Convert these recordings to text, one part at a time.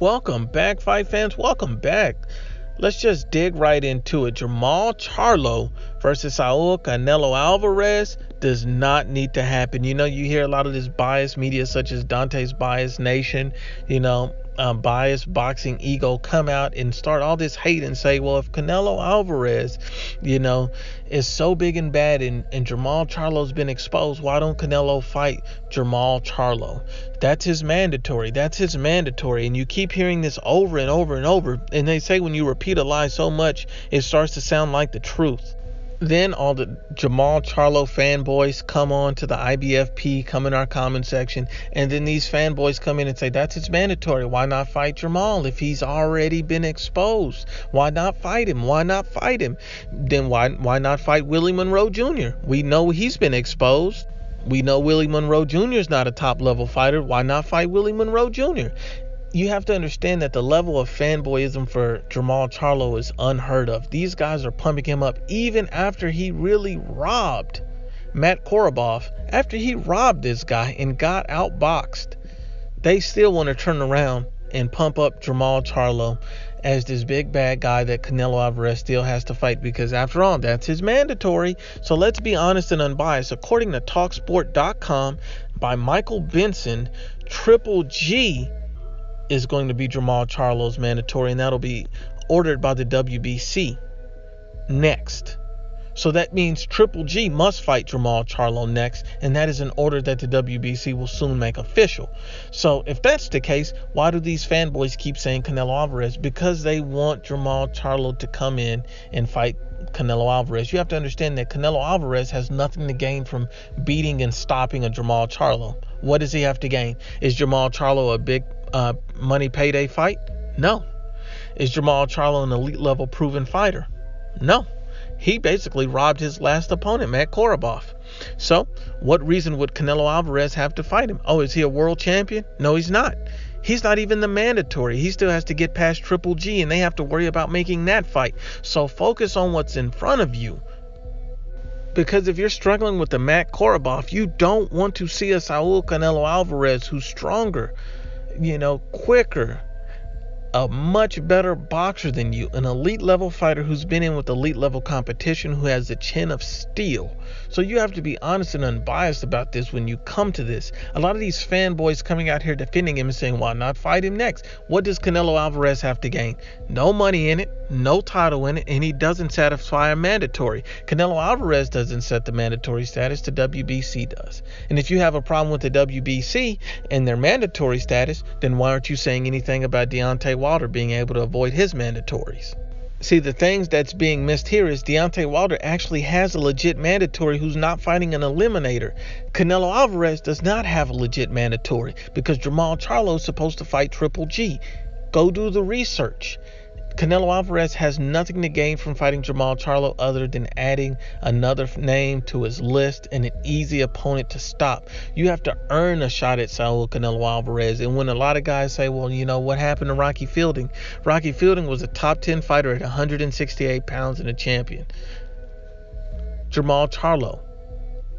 Welcome back, fight fans. Welcome back. Let's just dig right into it. Jermall Charlo versus Canelo Alvarez does not need to happen. You hear a lot of this biased media such as Dante's Bias Nation, Biased Boxing Ego come out and start all this hate and say, well, if Canelo Alvarez, is so big and bad and Jermall Charlo's been exposed, why don't Canelo fight Jermall Charlo? That's his mandatory. And you keep hearing this over and over and over. And they say when you repeat a lie so much, it starts to sound like the truth. Then all the Jermall Charlo fanboys come on to the Ibfp, come in our comment section, and then these fanboys come in and say, that's his mandatory. Why not fight Jermall if he's already been exposed? Why not fight him? Then why not fight Willie Monroe Jr.? We know he's been exposed. We know Willie Monroe Jr. is not a top-level fighter. Why not fight Willie Monroe Jr.? You have to understand that the level of fanboyism for Jermall Charlo is unheard of. These guys are pumping him up even after he really robbed Matt Korobov. After he robbed this guy and got outboxed, they still want to turn around and pump up Jermall Charlo as this big bad guy that Canelo Alvarez still has to fight, because after all, that's his mandatory. So let's be honest and unbiased. According to Talksport.com by Michael Benson, Triple G is going to be Jermall Charlo's mandatory, and that'll be ordered by the WBC next. So that means Triple G must fight Jermall Charlo next, and that is an order that the WBC will soon make official. So if that's the case, why do these fanboys keep saying Canelo Alvarez? Because they want Jermall Charlo to come in and fight Canelo Alvarez. You have to understand that Canelo Alvarez has nothing to gain from beating and stopping a Jermall Charlo. What does he have to gain? Is Jermall Charlo a big money payday fight? No. Is Jermall Charlo an elite level proven fighter? No. He basically robbed his last opponent, Matt Korobov. So what reason would Canelo Alvarez have to fight him? Oh, is he a world champion? No, he's not. He's not even the mandatory. He still has to get past Triple G, and they have to worry about making that fight. So focus on what's in front of you. Because if you're struggling with the Matt Korobov, you don't want to see a Saul Canelo Alvarez who's stronger, quicker, a much better boxer than you, an elite level fighter who's been in with elite level competition, who has the chin of steel. So you have to be honest and unbiased about this when you come to this. A lot of these fanboys coming out here defending him and saying, why not fight him next? What does Canelo Alvarez have to gain? No money in it, no title in it, and he doesn't satisfy a mandatory. Canelo Alvarez doesn't set the mandatory status, the WBC does. And if you have a problem with the WBC and their mandatory status, then why aren't you saying anything about Deontay Wilder being able to avoid his mandatories? See, the things that's being missed here is Deontay Wilder actually has a legit mandatory who's not fighting an eliminator. Canelo Alvarez does not have a legit mandatory because Jermall Charlo is supposed to fight Triple G. Go do the research. Canelo Alvarez has nothing to gain from fighting Jermall Charlo other than adding another name to his list and an easy opponent to stop. You have to earn a shot at Saul Canelo Alvarez. And when a lot of guys say, well, what happened to Rocky Fielding? Rocky Fielding was a top 10 fighter at 168 pounds and a champion. Jermall Charlo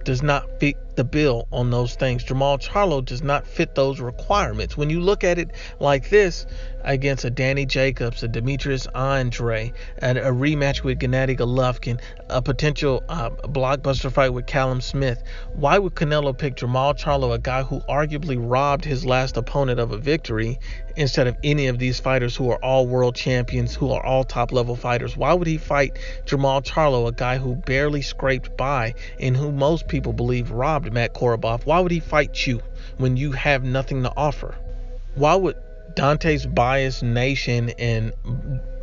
does not fit the bill on those things. Jermall Charlo does not fit those requirements. When you look at it like this, against a Danny Jacobs, a Demetrius Andre, and a rematch with Gennady Golovkin, a potential blockbuster fight with Callum Smith, why would Canelo pick Jermall Charlo, a guy who arguably robbed his last opponent of a victory, instead of any of these fighters who are all world champions, who are all top level fighters? Why would he fight Jermall Charlo, a guy who barely scraped by and who most people believe robbed Matt Korobov? Why would he fight you when you have nothing to offer? Why would Dante's Bias Nation and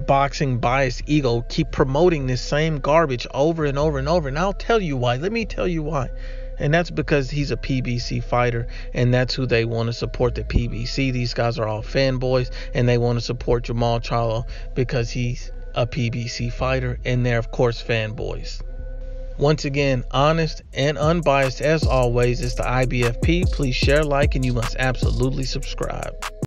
Boxing Bias Ego keep promoting this same garbage over and over and over? And I'll tell you why. Let me tell you why. And that's because he's a PBC fighter, and that's who they want to support, the PBC. These guys are all fanboys, and they want to support Jermall Charlo because he's a PBC fighter, and they're, of course, fanboys. Once again, honest and unbiased as always is the IBFP. Please share, like, and you must absolutely subscribe.